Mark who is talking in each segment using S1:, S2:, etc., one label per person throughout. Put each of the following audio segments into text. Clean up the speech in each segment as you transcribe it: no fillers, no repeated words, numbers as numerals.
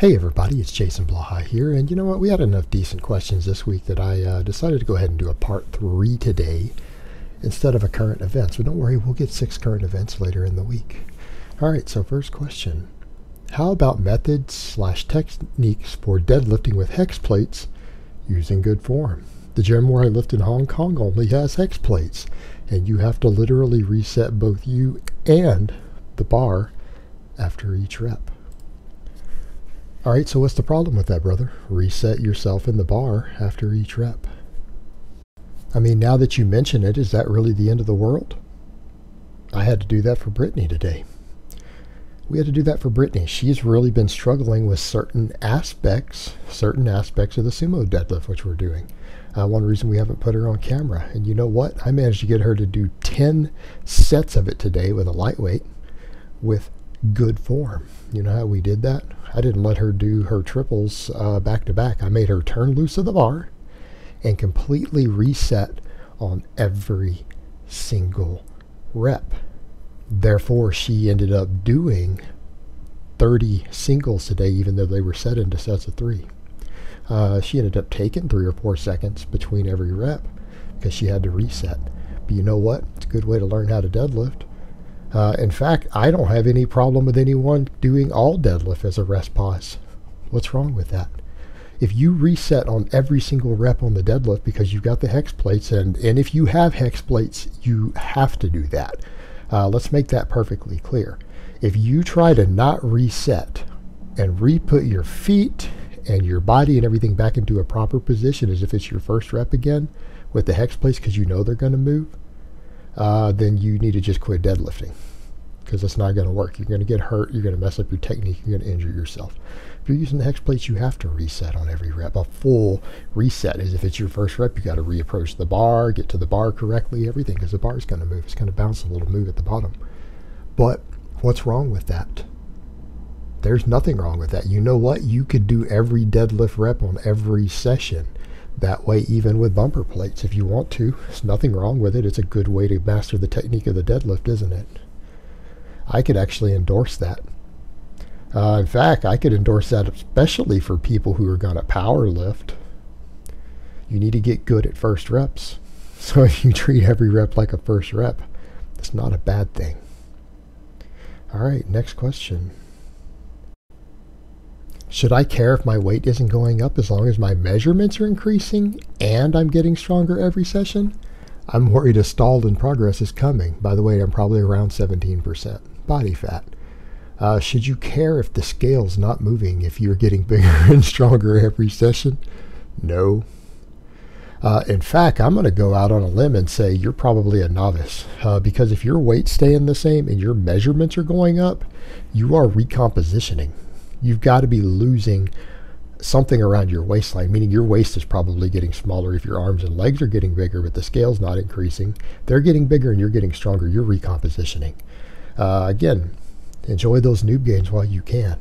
S1: Hey everybody, it's Jason Blaha here, and you know what, we had enough decent questions this week that I decided to go ahead and do a part 3 today instead of a current events. But don't worry, we'll get 6 current events later in the week. Alright, so first question. How about methods/techniques for deadlifting with hex plates using good form? The gym where I lift in Hong Kong only has hex plates, and you have to literally reset both you and the bar after each rep. Alright, so what's the problem with that, brother? Reset yourself in the bar after each rep. I mean, now that you mention it, is that really the end of the world? I had to do that for Brittany today. We had to do that for Brittany. She's really been struggling with certain aspects of the sumo deadlift, which we're doing. One reason we haven't put her on camera. And you know what? I managed to get her to do 10 sets of it today with a lightweight with good form. You know how we did that? I didn't let her do her triples back to back. I made her turn loose of the bar and completely reset on every single rep. Therefore, she ended up doing 30 singles today, even though they were set into sets of 3. She ended up taking 3 or 4 seconds between every rep because she had to reset. But you know what? It's a good way to learn how to deadlift. In fact, I don't have any problem with anyone doing all deadlift as a rest pause. What's wrong with that? If you reset on every single rep on the deadlift because you've got the hex plates, and if you have hex plates, you have to do that. Let's make that perfectly clear. If you try to not reset and re-put your feet and your body and everything back into a proper position as if it's your first rep again with the hex plates because you know they're going to move, then you need to just quit deadlifting because it's not going to work. You're going to get hurt. You're going to mess up your technique. You're going to injure yourself. If you're using the hex plates, you have to reset on every rep. A full reset is if it's your first rep, you got to reapproach the bar, get to the bar correctly, everything, because the bar is going to move. It's going to bounce a little move at the bottom. But what's wrong with that? There's nothing wrong with that. You know what? You could do every deadlift rep on every session. That way, even with bumper plates, if you want to. There's nothing wrong with it. It's a good way to master the technique of the deadlift, isn't it? I could actually endorse that. In fact, I could endorse that especially for people who are going to power lift. You need to get good at first reps. So if you treat every rep like a first rep, that's not a bad thing. All right, next question. Should I care if my weight isn't going up as long as my measurements are increasing and I'm getting stronger every session? I'm worried a stall in progress is coming. By the way, I'm probably around 17% body fat. Should you care if the scale's not moving if you're getting bigger and stronger every session? No. In fact, I'm going to go out on a limb and say you're probably a novice because if your weight's staying the same and your measurements are going up, you are recompositioning. You've got to be losing something around your waistline, meaning your waist is probably getting smaller if your arms and legs are getting bigger, but the scale's not increasing. They're getting bigger and you're getting stronger. You're recompositioning. Again, enjoy those noob gains while you can.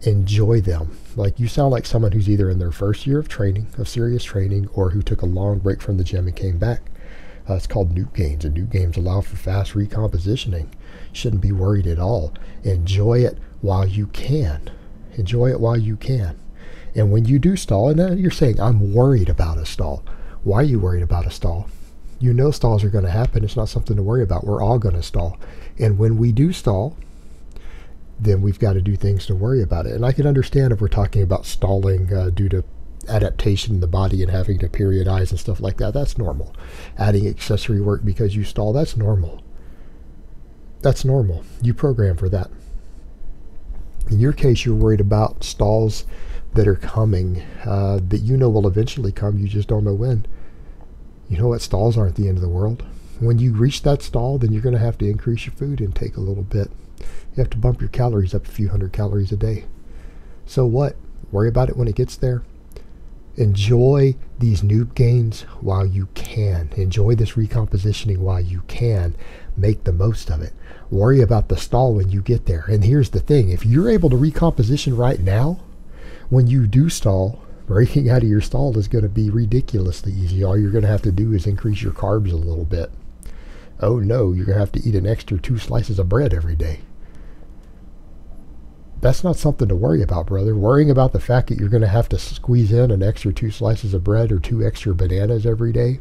S1: Enjoy them. Like, you sound like someone who's either in their first year of training, of serious training, or who took a long break from the gym and came back. It's called noob gains, and noob gains allow for fast recompositioning. Shouldn't be worried at all. Enjoy it while you can. Enjoy it while you can. And when you do stall, and you're saying, I'm worried about a stall. Why are you worried about a stall? You know stalls are going to happen. It's not something to worry about. We're all going to stall. And when we do stall, then we've got to do things to worry about it. And I can understand if we're talking about stalling due to adaptation in the body and having to periodize and stuff like that. That's normal. Adding accessory work because you stall, that's normal. That's normal. You program for that. In your case, you're worried about stalls that are coming, that you know will eventually come, you just don't know when. You know what? Stalls aren't the end of the world. When you reach that stall, then you're going to have to increase your food intake a little bit. You have to bump your calories up a few hundred calories a day. So what? Worry about it when it gets there. Enjoy these noob gains while you can. Enjoy this recompositioning while you can. Make the most of it. Worry about the stall when you get there. And here's the thing. If you're able to recomposition right now, when you do stall, breaking out of your stall is going to be ridiculously easy. All you're going to have to do is increase your carbs a little bit. Oh no, you're going to have to eat an extra 2 slices of bread every day. That's not something to worry about, brother. Worrying about the fact that you're going to have to squeeze in an extra 2 slices of bread or 2 extra bananas every day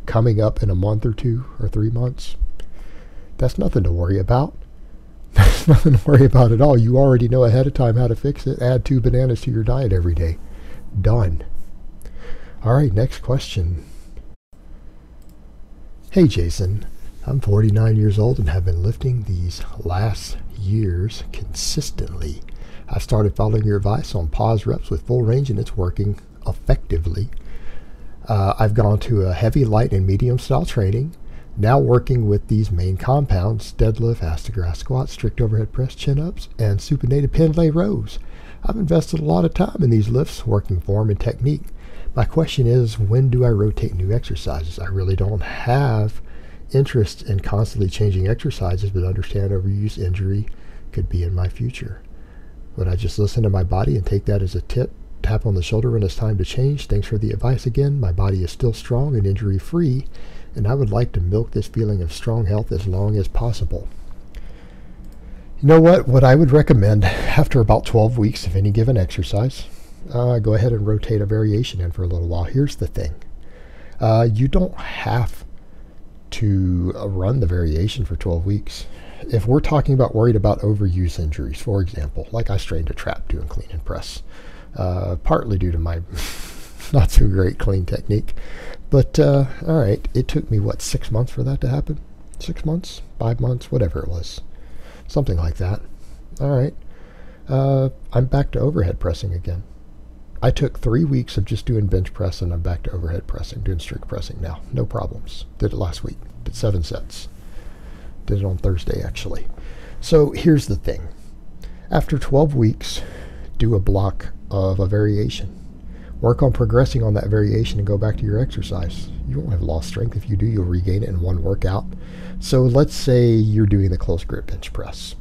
S1: coming up in a month or 2 or 3 months, that's nothing to worry about. That's nothing to worry about at all. You already know ahead of time how to fix it. Add 2 bananas to your diet every day. Done. All right, next question. Hey, Jason. I'm 49 years old and have been lifting these last years consistently. I started following your advice on pause reps with full range and it's working effectively. I've gone to a heavy, light, and medium style training. Now working with these main compounds: deadlift, ass-to-grass squat, strict overhead press, chin-ups, and supinated pendlay rows. I've invested a lot of time in these lifts, working form and technique. My question is, when do I rotate new exercises? I really don't have interest in constantly changing exercises, but understand overuse injury could be in my future. Would I just listen to my body and take that as a tap on the shoulder when it's time to change? Thanks for the advice again. My body is still strong and injury free, and I would like to milk this feeling of strong health as long as possible. You know what I would recommend after about 12 weeks of any given exercise, go ahead and rotate a variation in for a little while. Here's the thing. You don't have to run the variation for 12 weeks. If we're talking about worried about overuse injuries, for example, like I strained a trap doing clean and press, partly due to my not so great clean technique, but all right, it took me 6 months for that to happen? 6 months, 5 months, whatever it was, something like that. All right, I'm back to overhead pressing again. I took 3 weeks of just doing bench press and I'm back to overhead pressing, doing strict pressing now. No problems. Did it last week. Did 7 sets. Did it on Thursday, actually. So here's the thing. After 12 weeks, do a block of a variation. Work on progressing on that variation and go back to your exercise. You won't have lost strength. If you do, you'll regain it in one workout. So let's say you're doing the close grip bench press.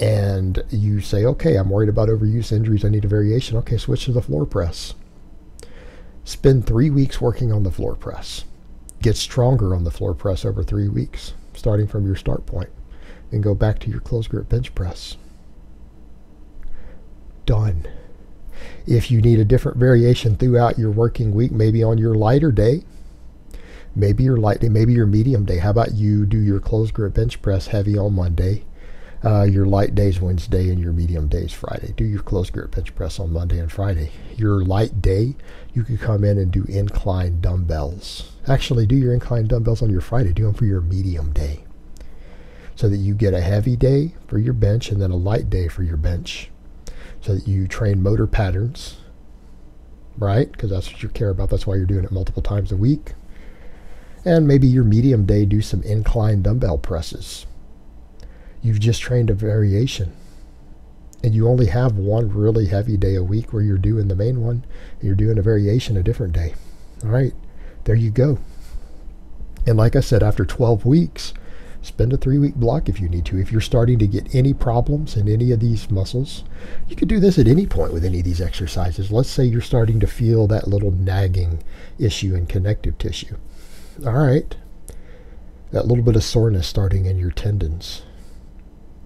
S1: And you say, okay, I'm worried about overuse injuries. I need a variation. Okay, switch to the floor press. Spend 3 weeks working on the floor press. Get stronger on the floor press over 3 weeks, starting from your start point. And go back to your close grip bench press. Done. If you need a different variation throughout your working week, maybe on your lighter day, maybe your light day, maybe your medium day. How about you do your close grip bench press heavy on Monday? Your light days Wednesday and your medium days Friday. Do your close grip bench press on Monday and Friday. Your light day, you could come in and do incline dumbbells. Actually, do your incline dumbbells on your Friday. Do them for your medium day, so that you get a heavy day for your bench and then a light day for your bench, so that you train motor patterns, right? Because that's what you care about. That's why you're doing it multiple times a week. And maybe your medium day, do some incline dumbbell presses. You've just trained a variation, and you only have one really heavy day a week where you're doing the main one, and you're doing a variation a different day. All right, there you go. And like I said, after 12 weeks, spend a 3-week block if you need to. If you're starting to get any problems in any of these muscles, you could do this at any point with any of these exercises. Let's say you're starting to feel that little nagging issue in connective tissue. All right, that little bit of soreness starting in your tendons.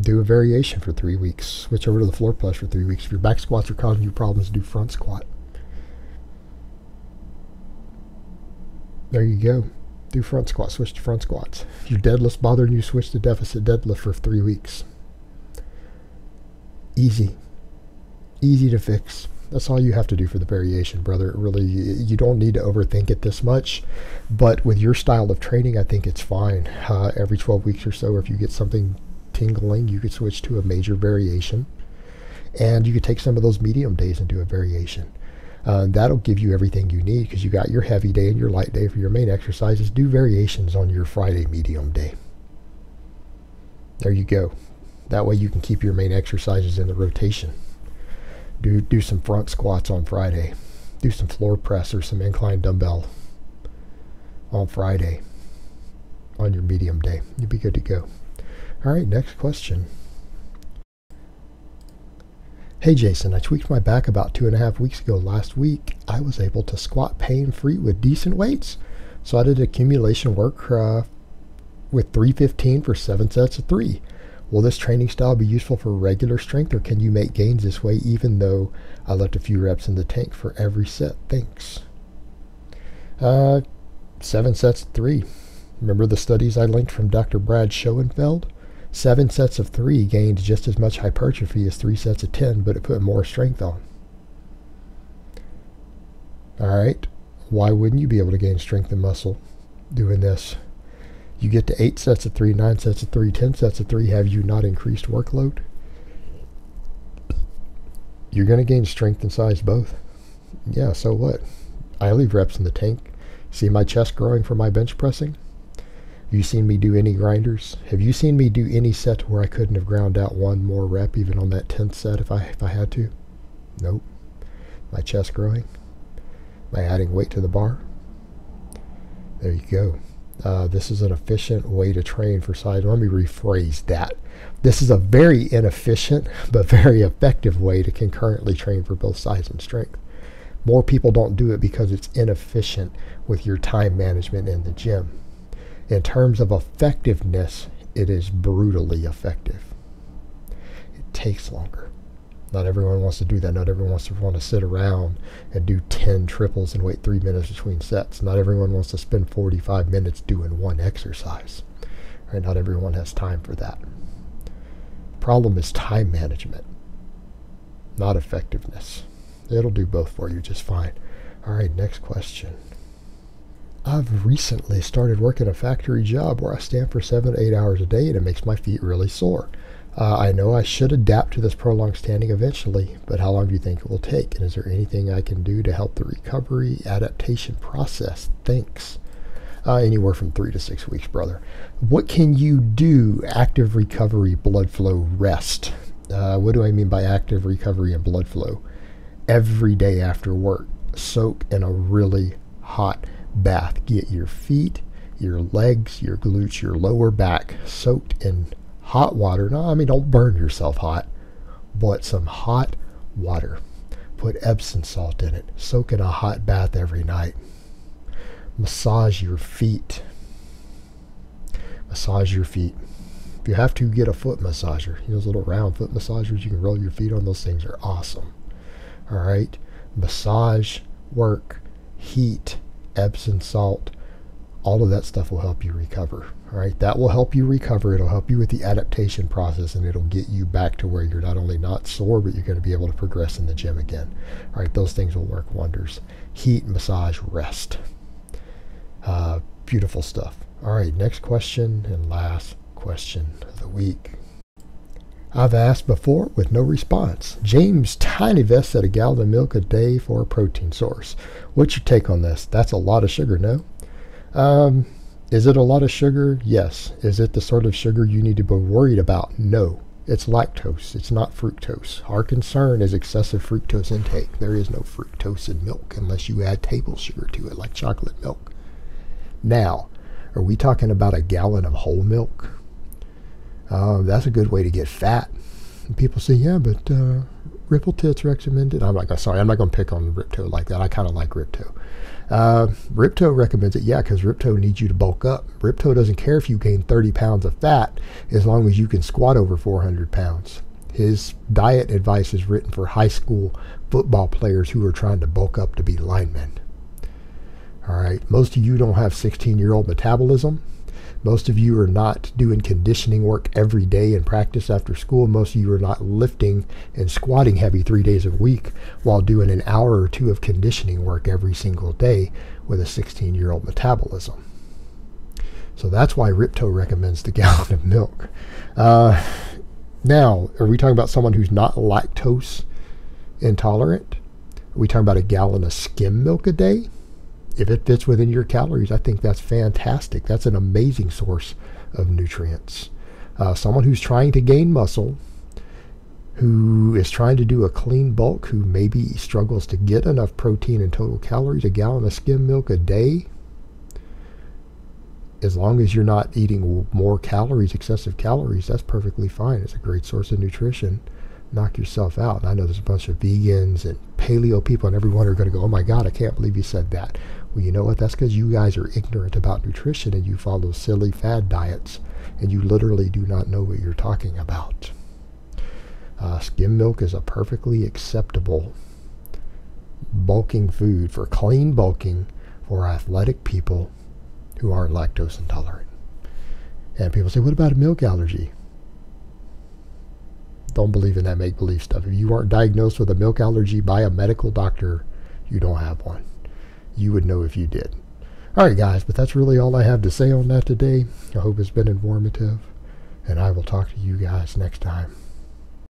S1: Do a variation for 3 weeks. Switch over to the floor press for 3 weeks. If your back squats are causing you problems, do front squat. There you go. Do front squat. Switch to front squats. If your deadlift's bothering you, switch to deficit deadlift for 3 weeks. Easy. Easy to fix. That's all you have to do for the variation, brother. It really, you don't need to overthink it this much. But with your style of training, I think it's fine. Every 12 weeks or so, if you get something tingling, you could switch to a major variation, and you could take some of those medium days and do a variation. That'll give you everything you need, because you got your heavy day and your light day for your main exercises. Do variations on your Friday medium day. There you go. That way you can keep your main exercises in the rotation. Do some front squats on Friday. Do some floor press or some incline dumbbell on Friday on your medium day. You'll be good to go. All right, next question. Hey Jason, I tweaked my back about 2.5 weeks ago. Last week, I was able to squat pain-free with decent weights. So I did accumulation work with 315 for 7 sets of 3. Will this training style be useful for regular strength, or can you make gains this way even though I left a few reps in the tank for every set? Thanks. 7 sets of 3. Remember the studies I linked from Dr. Brad Schoenfeld? 7 sets of 3 gained just as much hypertrophy as 3 sets of 10, but it put more strength on. Alright, why wouldn't you be able to gain strength and muscle doing this? You get to 8 sets of 3, 9 sets of 3, 10 sets of 3. Have you not increased workload? You're going to gain strength and size both. Yeah, so what? I leave reps in the tank. See my chest growing from my bench pressing? Have you seen me do any grinders? Have you seen me do any set where I couldn't have ground out one more rep even on that 10th set if I had to? Nope. My chest growing? Am I adding weight to the bar? There you go. This is an efficient way to train for size. Let me rephrase that. This is a very inefficient but very effective way to concurrently train for both size and strength. More people don't do it because it's inefficient with your time management in the gym. In terms of effectiveness, it is brutally effective. It takes longer. Not everyone wants to do that. Not everyone wants to sit around and do 10 triples and wait 3 minutes between sets. Not everyone wants to spend 45 minutes doing one exercise. Right? Not everyone has time for that. The problem is time management, not effectiveness. It'll do both for you just fine. All right, next question. I've recently started working a factory job where I stand for 7 to 8 hours a day and it makes my feet really sore. I know I should adapt to this prolonged standing eventually, but how long do you think it will take? And is there anything I can do to help the recovery adaptation process? Thanks. Anywhere from 3 to 6 weeks, brother. What can you do? Active recovery, blood flow, rest. What do I mean by active recovery and blood flow? Every day after work, soak in a really hot bath. Get your feet, your legs, your glutes, your lower back soaked in hot water. No, I mean, don't burn yourself hot, but some hot water. Put Epsom salt in it. Soak in a hot bath every night. Massage your feet. Massage your feet. If you have to, get a foot massager. You know, those little round foot massagers you can roll your feet on. Those things are awesome. All right. Massage, work, heat, Epsom salt. All of that stuff will help you recover. All right, that will help you recover. It'll help you with the adaptation process, and it'll get you back to where you're not only not sore, but you're going to be able to progress in the gym again. All right, those things will work wonders. Heat, massage, rest. Beautiful stuff. All right, next question and last question of the week. I've asked before with no response. James Tinyvest said a gallon of milk a day for a protein source. What's your take on this? That's a lot of sugar, no? Is it a lot of sugar? Yes. Is it the sort of sugar you need to be worried about? No. It's lactose. It's not fructose. Our concern is excessive fructose intake. There is no fructose in milk unless you add table sugar to it, like chocolate milk. Now, are we talking about a gallon of whole milk? That's a good way to get fat. And people say, yeah, but Ripple Tits recommended. I'm not going to pick on Ripto like that. I kind of like Ripto. Ripto recommends it, yeah, because Ripto needs you to bulk up. Ripto doesn't care if you gain 30 pounds of fat as long as you can squat over 400 pounds. His diet advice is written for high school football players who are trying to bulk up to be linemen. All right, most of you don't have 16-year-old metabolism. Most of you are not doing conditioning work every day in practice after school. Most of you are not lifting and squatting heavy 3 days a week while doing an hour or two of conditioning work every single day with a 16-year-old metabolism. So that's why Ripto recommends the gallon of milk. Now, are we talking about someone who's not lactose intolerant? Are we talking about a gallon of skim milk a day? If it fits within your calories, I think that's fantastic. That's an amazing source of nutrients. Someone who's trying to gain muscle, who is trying to do a clean bulk, who maybe struggles to get enough protein and total calories, a gallon of skim milk a day, as long as you're not eating more calories, excessive calories, that's perfectly fine. It's a great source of nutrition. Knock yourself out. And I know there's a bunch of vegans and paleo people, and everyone are going to go, oh my God, I can't believe you said that. Well, you know what? That's because you guys are ignorant about nutrition and you follow silly fad diets, and you literally do not know what you're talking about. Skim milk is a perfectly acceptable bulking food for clean bulking for athletic people who aren't lactose intolerant. And people say, what about a milk allergy? Don't believe in that make-believe stuff. If you aren't diagnosed with a milk allergy by a medical doctor, you don't have one. You would know if you did. All right, guys, but that's really all I have to say on that today. I hope it's been informative, and I will talk to you guys next time.